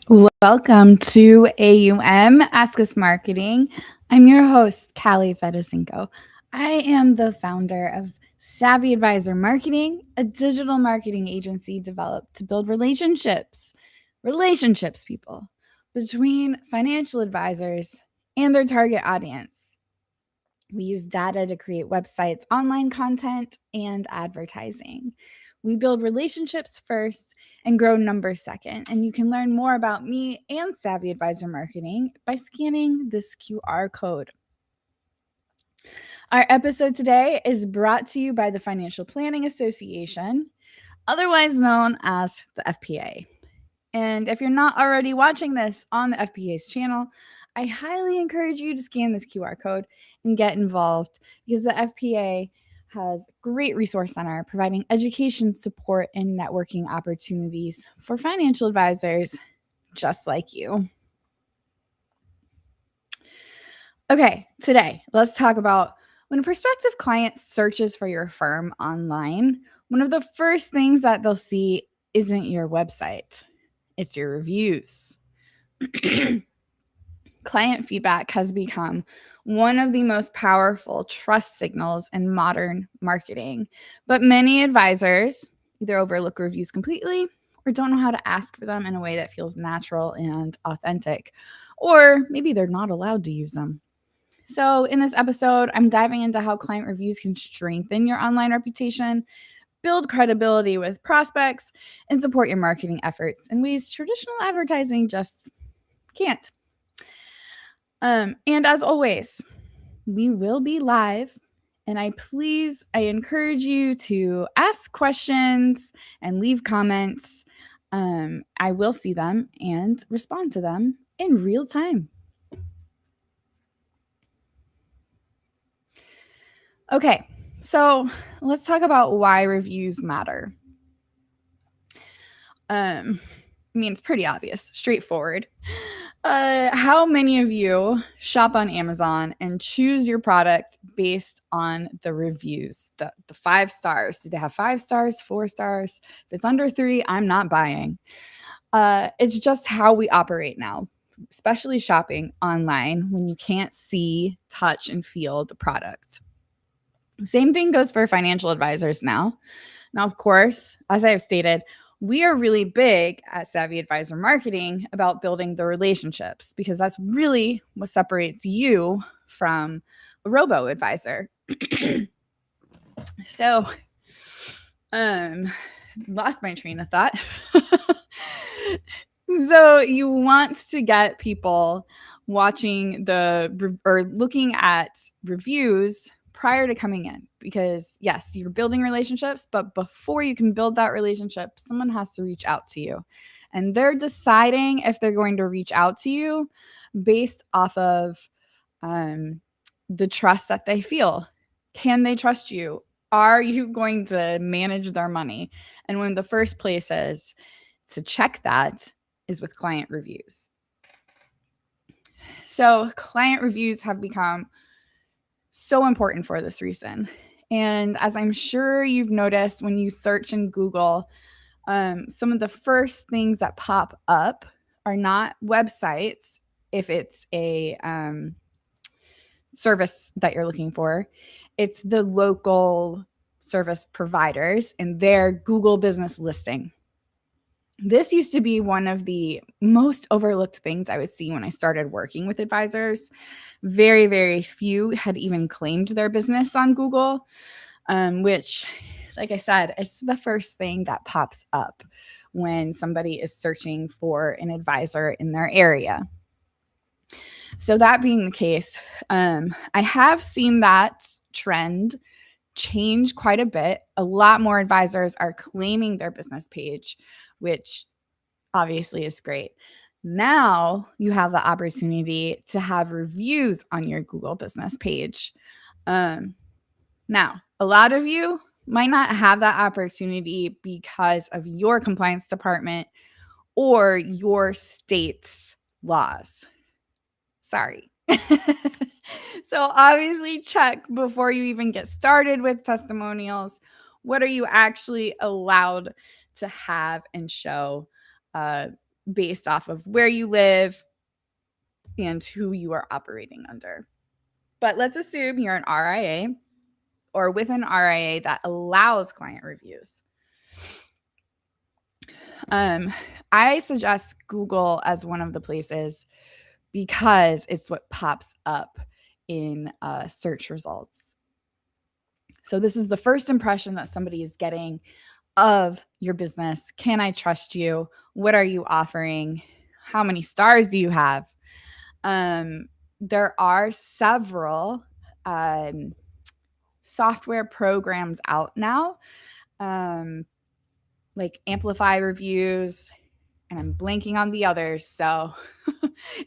Welcome to A.U.M. Ask Us Marketing. I'm your host, Callie Fedosinko. I am the founder of Savvy Advisor Marketing, a digital marketing agency developed to build relationships, people, between financial advisors and their target audience. We use data to create websites, online content, and advertising. We build relationships first and grow numbers second. And you can learn more about me and Savvy Advisor Marketing by scanning this QR code. Our episode today is brought to you by the Financial Planning Association, otherwise known as the FPA. And if you're not already watching this on the FPA's channel, I highly encourage you to scan this QR code and get involved because the FPA has a great resource center providing education, support, and networking opportunities for financial advisors just like you. Okay, today let's talk about when a prospective client searches for your firm online, one of the first things that they'll see isn't your website, it's your reviews. Client feedback has become one of the most powerful trust signals in modern marketing, but many advisors either overlook reviews completely or don't know how to ask for them in a way that feels natural and authentic, or maybe they're not allowed to use them. So, in this episode, I'm diving into how client reviews can strengthen your online reputation, build credibility with prospects, and support your marketing efforts in ways traditional advertising just can't. And as always, we will be live. And I encourage you to ask questions and leave comments. I will see them and respond to them in real time. Okay, so let's talk about why reviews matter. It's pretty obvious, straightforward. How many of you shop on Amazon and choose your product based on the reviews, the 5 stars? Do they have 5 stars, 4 stars? If it's under 3, I'm not buying. It's just how we operate now, especially shopping online when you can't see, touch, and feel the product. Same thing goes for financial advisors now. Now, of course, as I have stated, we are really big at Savvy Advisor Marketing about building the relationships because that's really what separates you from a robo advisor. So, lost my train of thought. So you want to get people watching or looking at reviews prior to coming in because yes, you're building relationships, but before you can build that relationship, someone has to reach out to you. And they're deciding if they're going to reach out to you based off of the trust that they feel. Can they trust you? Are you going to manage their money? And one of the first places to check that is with client reviews. So client reviews have become so important for this reason. And as I'm sure you've noticed when you search in Google, some of the first things that pop up are not websites if it's a service that you're looking for. It's the local service providers and their Google business listing. This used to be one of the most overlooked things I would see when I started working with advisors. Very, very few had even claimed their business on Google, which, like I said, is the first thing that pops up when somebody is searching for an advisor in their area. So that being the case, I have seen that trend change quite a bit. A lot more advisors are claiming their business page, which obviously is great. Now you have the opportunity to have reviews on your Google business page. Now, a lot of you might not have that opportunity because of your compliance department or your state's laws. Sorry. So obviously check before you even get started with testimonials. What are you actually allowed to have and show based off of where you live and who you are operating under. But let's assume you're an RIA or with an RIA that allows client reviews. I suggest Google as one of the places because it's what pops up in search results. So this is the first impression that somebody is getting of your business. Can I trust you? What are you offering? How many stars do you have? There are several software programs out now, like Amplify Reviews, and I'm blanking on the others. So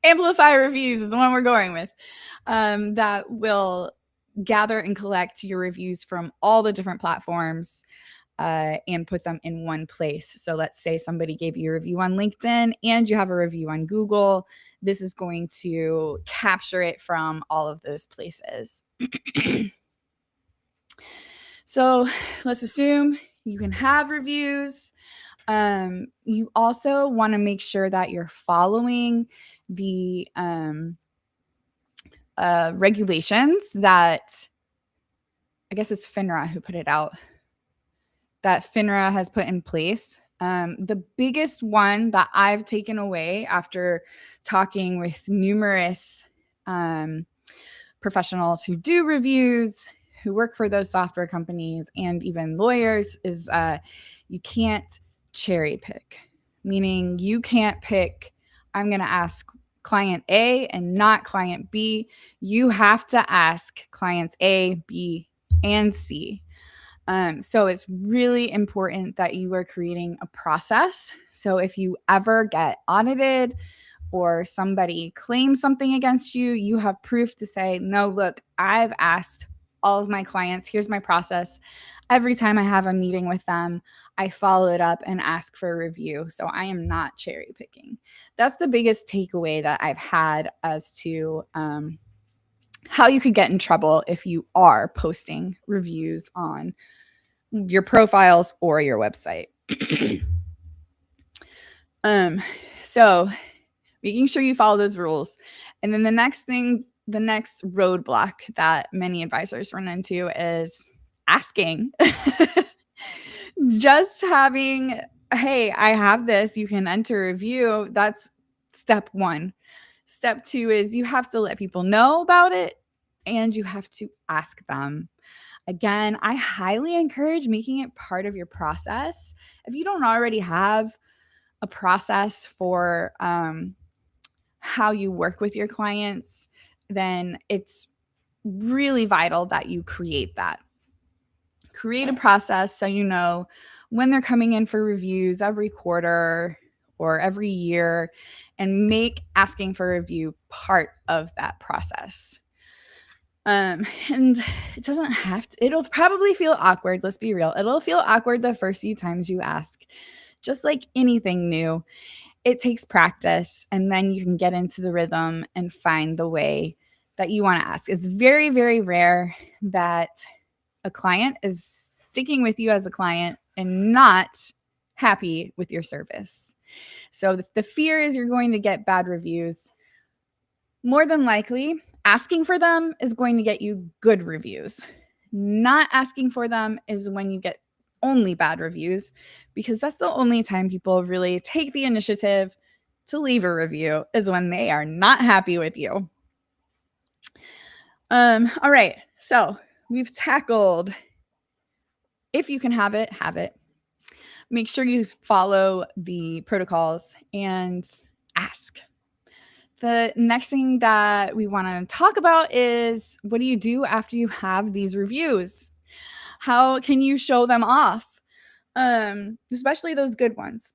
Amplify Reviews is the one we're going with, that will gather and collect your reviews from all the different platforms and put them in one place. So let's say somebody gave you a review on LinkedIn and you have a review on Google. This is going to capture it from all of those places. So let's assume you can have reviews. You also want to make sure that you're following the regulations that, I guess it's FINRA who put it out, that FINRA has put in place. The biggest one that I've taken away after talking with numerous professionals who do reviews, who work for those software companies, and even lawyers is you can't cherry pick, meaning you can't pick, I'm going to ask client A and not client B. You have to ask clients A, B, and C. So it's really important that you are creating a process. So if you ever get audited or somebody claims something against you, you have proof to say, no, look, I've asked all of my clients, here's my process. Every time I have a meeting with them, I follow it up and ask for a review. So I am not cherry picking. That's the biggest takeaway that I've had as to how you could get in trouble if you are posting reviews on your profiles or your website. So making sure you follow those rules. And then the next roadblock that many advisors run into is asking. Just having, hey, I have this, you can enter a review. That's step one. Step two is you have to let people know about it and you have to ask them. Again, I highly encourage making it part of your process. If you don't already have a process for how you work with your clients, then it's really vital that you create that. Create a process so you know when they're coming in for reviews every quarter or every year, and make asking for a review part of that process. And it doesn't have to, it'll probably feel awkward. Let's be real. It'll feel awkward the first few times you ask, just like anything new. It takes practice, and then you can get into the rhythm and find the way that you want to ask. It's very, very rare that a client is sticking with you as a client and not happy with your service. So the fear is you're going to get bad reviews. More than likely, asking for them is going to get you good reviews. Not asking for them is when you get only bad reviews, because that's the only time people really take the initiative to leave a review, is when they are not happy with you. All right. So we've tackled, if you can have it, have it. Make sure you follow the protocols and ask. The next thing that we want to talk about is, what do you do after you have these reviews? How can you show them off? Especially those good ones.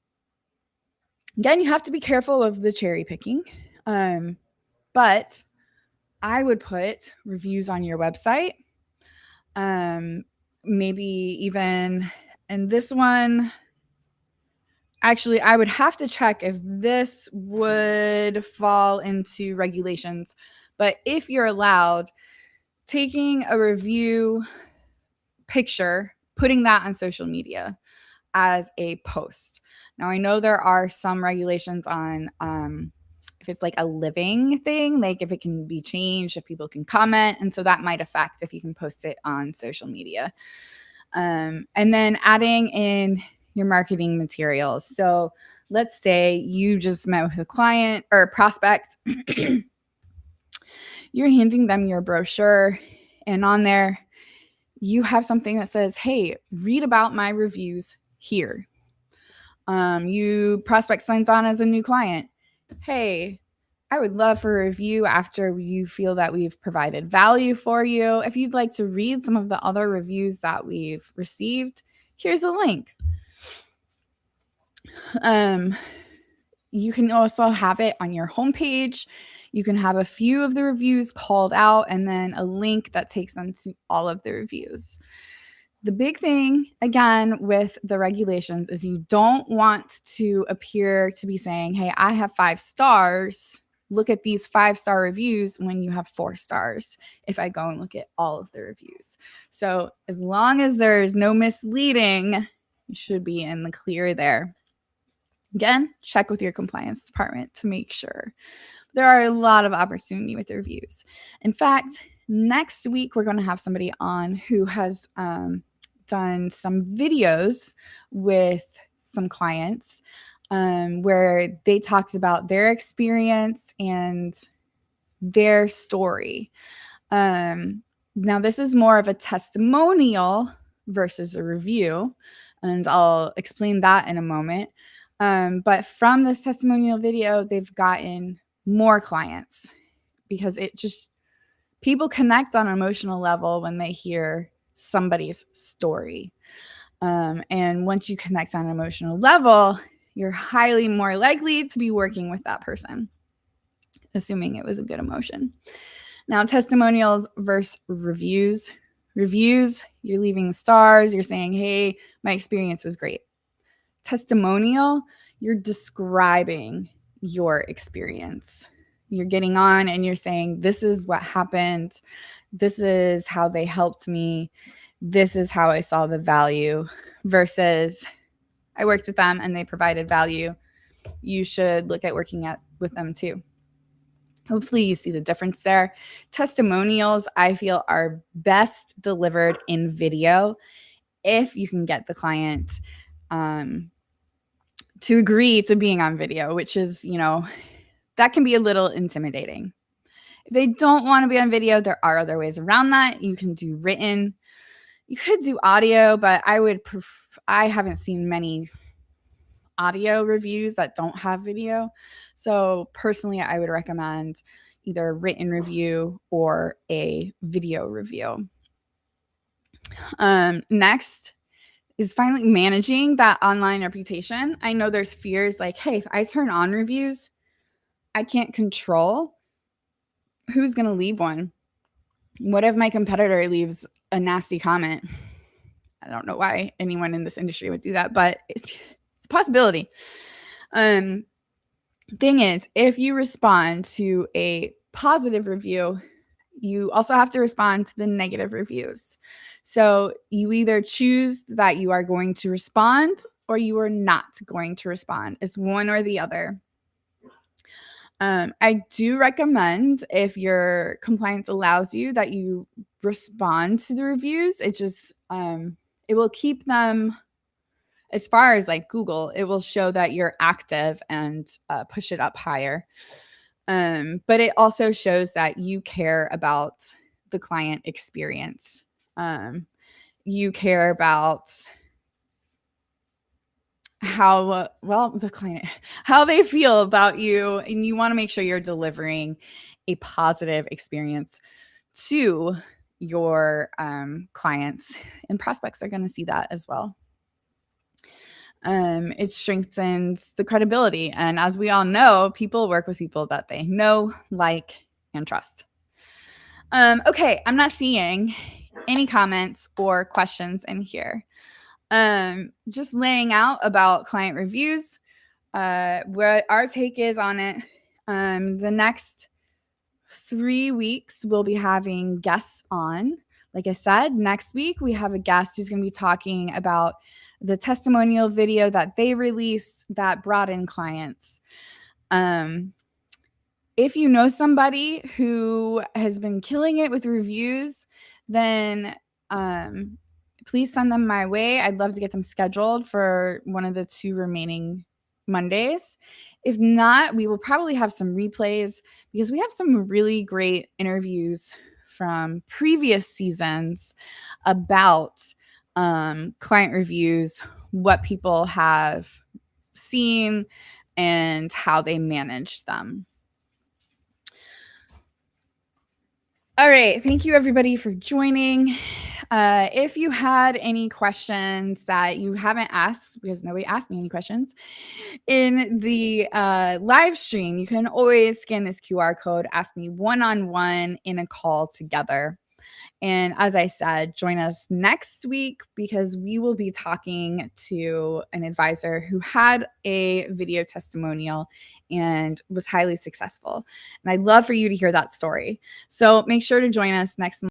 Again, you have to be careful of the cherry picking. But I would put reviews on your website. Maybe even, and this one, actually, I would have to check if this would fall into regulations. But if you're allowed, taking a review picture, putting that on social media as a post. Now, I know there are some regulations on if it's like a living thing, like if it can be changed, if people can comment. And so that might affect if you can post it on social media. And then adding in your marketing materials. So let's say you just met with a client or a prospect, you're handing them your brochure, and on there, you have something that says, hey, read about my reviews here. You prospect signs on as a new client. Hey, I would love for a review after you feel that we've provided value for you. If you'd like to read some of the other reviews that we've received, here's a link. You can also have it on your homepage. You can have a few of the reviews called out and then a link that takes them to all of the reviews. The big thing, again, with the regulations is you don't want to appear to be saying, hey, I have 5 stars. Look at these 5-star reviews when you have 4 stars if I go and look at all of the reviews. So as long as there's no misleading, you should be in the clear there. Again, check with your compliance department to make sure. There are a lot of opportunity with the reviews. In fact, next week, we're going to have somebody on who has done some videos with some clients where they talked about their experience and their story. Now, this is more of a testimonial versus a review, and I'll explain that in a moment. But from this testimonial video, they've gotten more clients because it just, people connect on an emotional level when they hear somebody's story. And once you connect on an emotional level, you're highly more likely to be working with that person, assuming it was a good emotion. Now, testimonials versus reviews. Reviews, you're leaving stars. You're saying, hey, my experience was great. Testimonial, you're describing your experience. You're getting on and you're saying, this is what happened. This is how they helped me. This is how I saw the value versus I worked with them and they provided value. You should look at working with them too. Hopefully you see the difference there. Testimonials, I feel, are best delivered in video if you can get the client to agree to being on video, which is, that can be a little intimidating. If they don't want to be on video, there are other ways around that. You can do written. You could do audio, but I haven't seen many audio reviews that don't have video. So personally, I would recommend either a written review or a video review. Next is finally managing that online reputation. I know there's fears like, hey, if I turn on reviews, I can't control who's going to leave one. What if my competitor leaves a nasty comment? I don't know why anyone in this industry would do that, but it's a possibility. Thing is, if you respond to a positive review, you also have to respond to the negative reviews. So you either choose that you are going to respond or you are not going to respond. It's one or the other. I do recommend, if your compliance allows you, that you respond to the reviews. It just it will keep them, as far as like Google, it will show that you're active and push it up higher. But it also shows that you care about the client experience. You care about how they feel about you, and you want to make sure you're delivering a positive experience to your clients, and prospects are going to see that as well. It strengthens the credibility, and as we all know, people work with people that they know, like, and trust. Okay, I'm not seeing any comments or questions in here. Just laying out about client reviews, what our take is on it. The next 3 weeks, we'll be having guests on. Like I said, next week, we have a guest who's going to be talking about the testimonial video that they released that brought in clients. If you know somebody who has been killing it with reviews, then please send them my way. I'd love to get them scheduled for one of the 2 remaining Mondays. If not, we will probably have some replays because we have some really great interviews from previous seasons about client reviews, what people have seen, and how they manage them. All right. Thank you, everybody, for joining. If you had any questions that you haven't asked, because nobody asked me any questions, in the live stream, you can always scan this QR code, ask me one-on-one in a call together. And as I said, join us next week because we will be talking to an advisor who had a video testimonial and was highly successful. And I'd love for you to hear that story. So make sure to join us next month.